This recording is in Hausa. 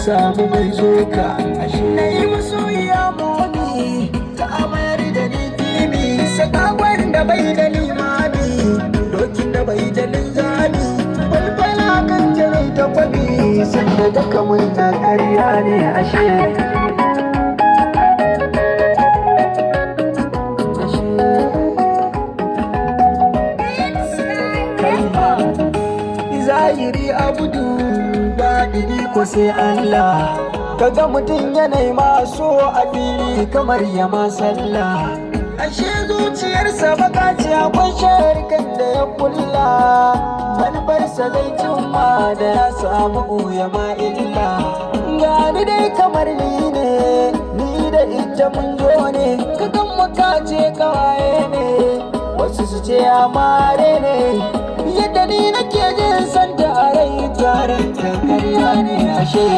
samu mai zoka. Ashe na yi masoyiya moni ta amayar da ni kimi, sakakon da bai da limami, dokin da bai da linzami, falfala kan jirai ta kwabi, sanda da kamar na karya ne ashe. Zahiri abudu baɗini ko sai Allah, kaga mutum yanayi maso a fili kamar yama sallah. Ashe zuciyarsa baka ce akwai sharikan da ya kulla, manufarsa zai cimma da ya samu ya ma illa. Gani dai kamar ni da ita mun zo ne, kagan muka ce kawaye ne, wasu su ce amare ne, yadda ni nake jin santa a rai tarin ta karya ne ashe.